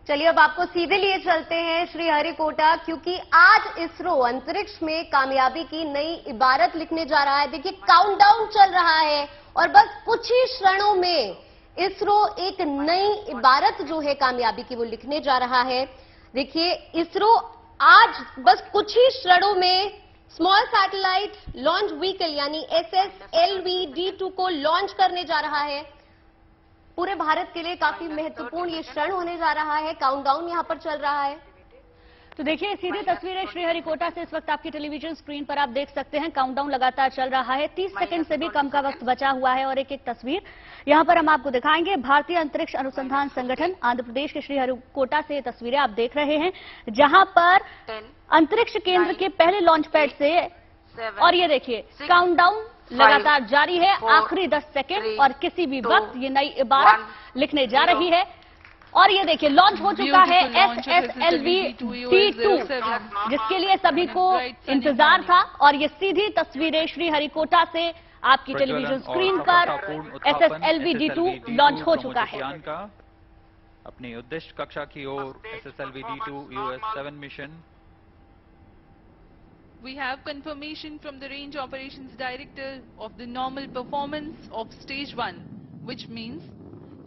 चलिए अब आपको सीधे लिए चलते हैं श्रीहरिकोटा, क्योंकि आज इसरो अंतरिक्ष में कामयाबी की नई इबारत लिखने जा रहा है। देखिए काउंटडाउन चल रहा है और बस कुछ ही क्षणों में इसरो एक नई इबारत जो है कामयाबी की वो लिखने जा रहा है। देखिए इसरो आज बस कुछ ही क्षणों में स्मॉल सैटेलाइट लॉन्च व्हीकल यानी SSLV-D2 को लॉन्च करने जा रहा है। पूरे भारत के लिए काफी महत्वपूर्ण ये क्षण होने जा रहा है। काउंटडाउन यहां पर चल रहा है। तो देखिए सीधी तस्वीरें श्रीहरिकोटा से इस वक्त आपकी टेलीविजन स्क्रीन पर आप देख सकते हैं। काउंटडाउन लगातार चल रहा है। 30 सेकंड से भी कम का वक्त बचा हुआ है और एक एक तस्वीर यहां पर हम आपको दिखाएंगे। भारतीय अंतरिक्ष अनुसंधान संगठन आंध्र प्रदेश के श्रीहरिकोटा से ये तस्वीरें आप देख रहे हैं, जहां पर अंतरिक्ष केंद्र के पहले लॉन्च पैड से, और ये देखिए काउंटडाउन लगातार जारी है। आखिरी 10 सेकंड और किसी भी वक्त ये नई इबारत लिखने जा रही है। और ये देखिए लॉन्च हो चुका है SSLV-D2, जिसके लिए सभी को इंतजार था। और ये सीधी तस्वीरें श्रीहरिकोटा से आपकी टेलीविजन स्क्रीन पर SSLV-D2 लॉन्च हो चुका है। अपनी उद्दिष्ट कक्षा की ओर SSLV-D2 US-7 mission. We have confirmation from the Range Operations Director of the normal performance of stage 1, which means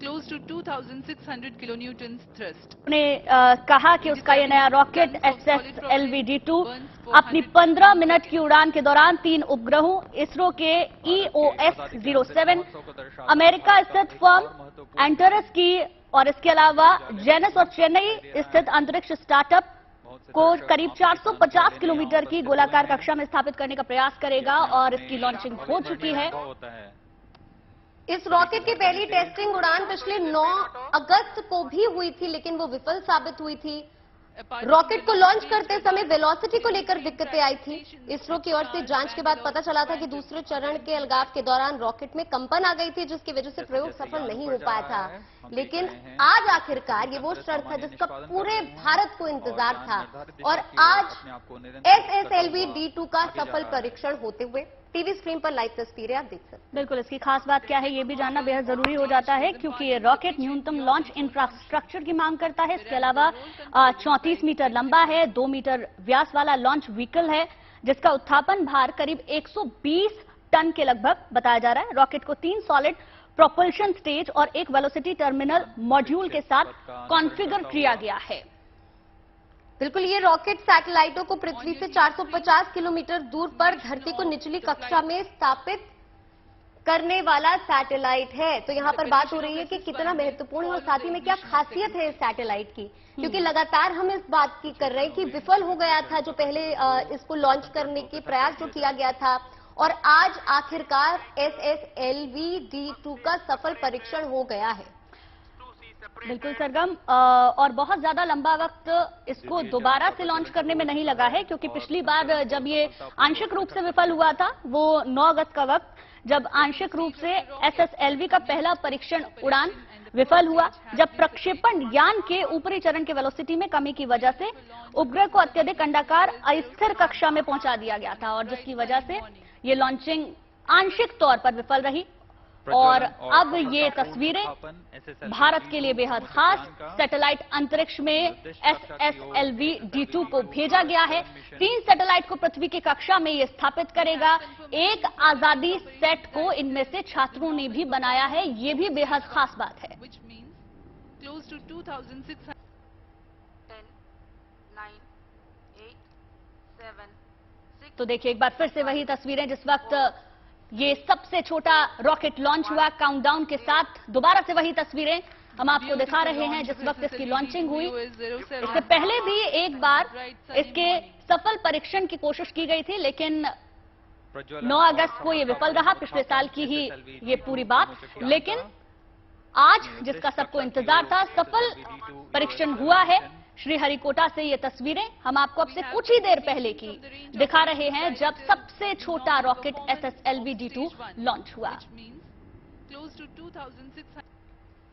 close to 2,600 kilonewtons thrust. ने कहा कि उसका ये नया रॉकेट SSLV-D2 अपनी 15 मिनट की उड़ान के दौरान 3 उपग्रहों इसरो के EOS-07, अमेरिका स्थित फर्म एंटरस की और इसके अलावा जेनस और चेन्नई स्थित अंतरिक्ष स्टार्टअप को करीब 450 किलोमीटर की गोलाकार कक्षा में स्थापित करने का प्रयास करेगा और इसकी लॉन्चिंग हो चुकी है। इस रॉकेट की पहली टेस्टिंग उड़ान पिछले 9 अगस्त को भी हुई थी, लेकिन वो विफल साबित हुई थी। रॉकेट को लॉन्च करते समय वेलोसिटी को लेकर दिक्कतें आई थी। इसरो की ओर से जांच के बाद पता चला था कि दूसरे चरण के अलगाव के दौरान रॉकेट में कंपन आ गई थी, जिसकी वजह से प्रयोग सफल नहीं हो पाया था। लेकिन आज आखिरकार ये वो क्षण था जिसका पूरे भारत को इंतजार था और आज SSLV-D2 का सफल परीक्षण होते हुए टीवी स्क्रीन पर लाइव तस्वीरें आप देख सकते हैं। बिल्कुल, इसकी खास बात क्या है ये भी जानना बेहद जरूरी हो जाता है, क्योंकि ये रॉकेट न्यूनतम लॉन्च इंफ्रास्ट्रक्चर की मांग करता है। इसके अलावा 34 मीटर लंबा है, 2 मीटर व्यास वाला लॉन्च व्हीकल है, जिसका उत्थापन भार करीब 120 टन के लगभग बताया जा रहा है। रॉकेट को 3 सॉलिड प्रोपल्शन स्टेज और एक वेलोसिटी टर्मिनल मॉड्यूल के साथ कॉन्फ़िगर किया गया है। बिल्कुल, ये रॉकेट सैटेलाइटों को पृथ्वी से 450 किलोमीटर दूर पर धरती को निचली कक्षा में स्थापित करने वाला सैटेलाइट है। तो यहाँ पर बात हो रही है कि कितना महत्वपूर्ण है और साथ ही में क्या खासियत है इस सैटेलाइट की, क्योंकि लगातार हम इस बात की कर रहे हैं कि विफल हो गया था जो पहले इसको लॉन्च करने के प्रयास जो किया गया था, और आज आखिरकार SSLV-D2 का सफल परीक्षण हो गया है। बिल्कुल सरगम, और बहुत ज्यादा लंबा वक्त इसको दोबारा से लॉन्च करने में नहीं लगा है, क्योंकि पिछली बार जब ये आंशिक रूप से विफल हुआ था वो 9 अगस्त का वक्त, जब आंशिक रूप से SSLV का पहला परीक्षण उड़ान विफल हुआ, जब प्रक्षेपण यान के ऊपरी चरण के वेलोसिटी में कमी की वजह से उपग्रह को अत्यधिक अंडाकार अस्थिर कक्षा में पहुंचा दिया गया था, और जिसकी वजह से ये लॉन्चिंग आंशिक तौर पर विफल रही। और अब ये तस्वीरें भारत के लिए बेहद खास, सैटेलाइट अंतरिक्ष में SSLV-D2 को भेजा गया है। 3 सैटेलाइट को पृथ्वी की कक्षा में ये स्थापित करेगा। एक आजादी सेट को इनमें से छात्रों ने भी बनाया है, ये भी बेहद खास बात है। तो देखिए एक बार फिर से वही तस्वीरें, जिस वक्त ये सबसे छोटा रॉकेट लॉन्च हुआ काउंटडाउन के साथ, दोबारा से वही तस्वीरें हम आपको दिखा रहे हैं जिस वक्त इसकी लॉन्चिंग हुई। इससे पहले भी एक बार इसके सफल परीक्षण की कोशिश की गई थी, लेकिन 9 अगस्त को ये विफल रहा। पिछले साल की ही ये पूरी बात, लेकिन आज जिसका सबको इंतजार था सफल परीक्षण हुआ है। श्रीहरिकोटा से ये तस्वीरें हम आपको अब से कुछ ही देर पहले की दिखा रहे हैं, जब सबसे छोटा रॉकेट SSLV-D2 लॉन्च हुआ।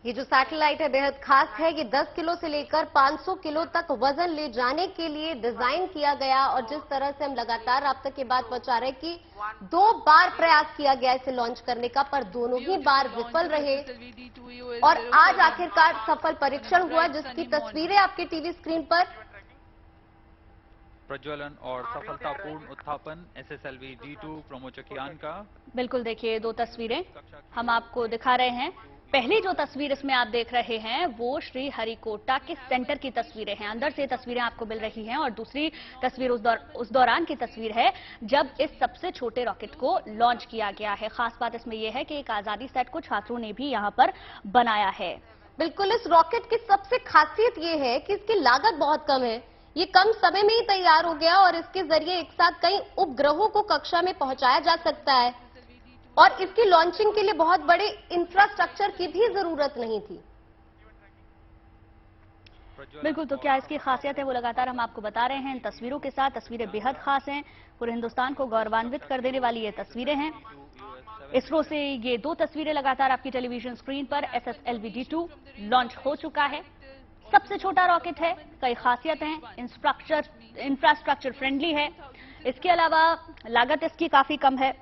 ये जो सैटेलाइट है बेहद खास है। ये 10 किलो से लेकर 500 किलो तक वजन ले जाने के लिए डिजाइन किया गया और जिस तरह से हम लगातार आप तक ये बात पहुंचा रहे हैं कि 2 बार प्रयास किया गया इसे लॉन्च करने का, पर दोनों ही बार विफल रहे और आज आखिरकार सफल परीक्षण हुआ, जिसकी तस्वीरें आपके टीवी स्क्रीन पर। प्रज्वलन और सफलतापूर्ण उत्थापन SSLV D2 प्रोमोचकियान का। बिल्कुल, देखिए 2 तस्वीरें हम आपको दिखा रहे हैं। पहली जो तस्वीर इसमें आप देख रहे हैं वो श्री हरिकोटा के सेंटर की तस्वीरें हैं, अंदर से तस्वीरें आपको मिल रही हैं, और दूसरी तस्वीर उस दौरान की तस्वीर है जब इस सबसे छोटे रॉकेट को लॉन्च किया गया है। खास बात इसमें यह है कि एक आजादी सेट को छात्रों ने भी यहां पर बनाया है। बिल्कुल, इस रॉकेट की सबसे खासियत ये है कि इसकी लागत बहुत कम है। ये कम समय में ही तैयार हो गया और इसके जरिए एक साथ कई उपग्रहों को कक्षा में पहुंचाया जा सकता है और इसकी लॉन्चिंग के लिए बहुत बड़े इंफ्रास्ट्रक्चर की भी जरूरत नहीं थी। बिल्कुल, तो क्या इसकी खासियत है वो लगातार हम आपको बता रहे हैं इन तस्वीरों के साथ। तस्वीरें बेहद खास हैं, पूरे हिंदुस्तान को गौरवान्वित कर देने वाली ये तस्वीरें हैं। इसरो से ये 2 तस्वीरें लगातार आपकी टेलीविजन स्क्रीन पर। SSLV D2 लॉन्च हो चुका है, सबसे छोटा रॉकेट है, कई खासियत हैं, इंफ्रास्ट्रक्चर फ्रेंडली है, इसके अलावा लागत इसकी काफी कम है।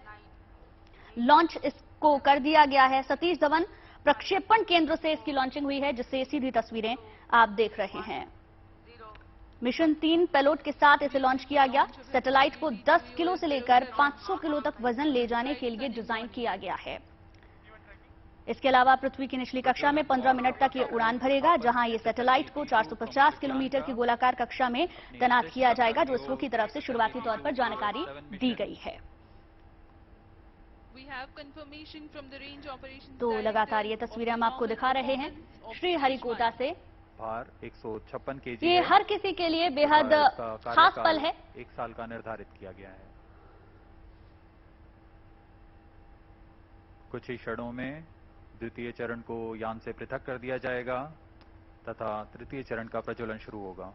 लॉन्च इसको कर दिया गया है सतीश धवन प्रक्षेपण केंद्र से इसकी लॉन्चिंग हुई है, जिससे सीधी तस्वीरें आप देख रहे हैं। मिशन 3 पेलोड के साथ इसे लॉन्च किया गया। सैटेलाइट को 10 किलो से लेकर 500 किलो तक वजन ले जाने के लिए डिजाइन किया गया है। इसके अलावा पृथ्वी की निचली कक्षा में 15 मिनट तक ये उड़ान भरेगा, जहां ये सैटेलाइट को 450 किलोमीटर की गोलाकार कक्षा में तैनात किया जाएगा, जो इसरो की तरफ से शुरुआती तौर पर जानकारी दी गई है। तो लगातार ये तस्वीरें हम आपको दिखा रहे हैं श्री हरिकोटा से। भार 156 kg ये हर किसी के लिए बेहद खास पल है। 1 साल का निर्धारित किया गया है। कुछ ही क्षणों में द्वितीय चरण को यान से पृथक कर दिया जाएगा तथा तृतीय चरण का प्रज्वलन शुरू होगा।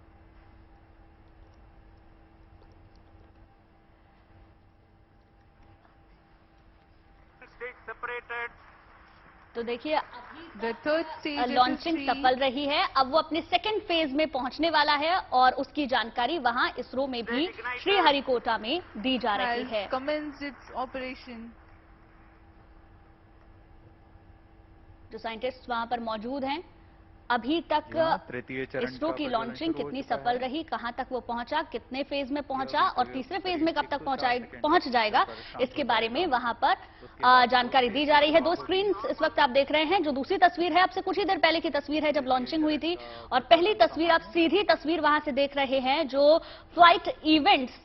तो देखिए लॉन्चिंग सफल रही है, अब वो अपने सेकंड फेज में पहुंचने वाला है और उसकी जानकारी वहां इसरो में भी श्री हरिकोटा में दी जा रही है। जो साइंटिस्ट वहां पर मौजूद हैं, अभी तक इसरो की लॉन्चिंग कितनी सफल रही, कहां तक वो पहुंचा, कितने फेज में पहुंचा और तीसरे फेज में कब तक पहुंच जाएगा, इसके बारे में वहां पर जानकारी दी जा रही है। 2 स्क्रीन इस वक्त आप देख रहे हैं। जो दूसरी तस्वीर है आपसे कुछ ही देर पहले की तस्वीर है जब लॉन्चिंग हुई थी, और पहली तस्वीर आप सीधी तस्वीर वहां से देख रहे हैं। जो फ्लाइट इवेंट्स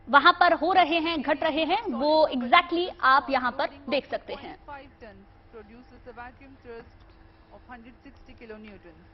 वहां पर हो रहे हैं, घट रहे हैं, वो एग्जैक्टली आप यहां पर देख सकते हैं। Produces a vacuum thrust of 160 kilonewtons.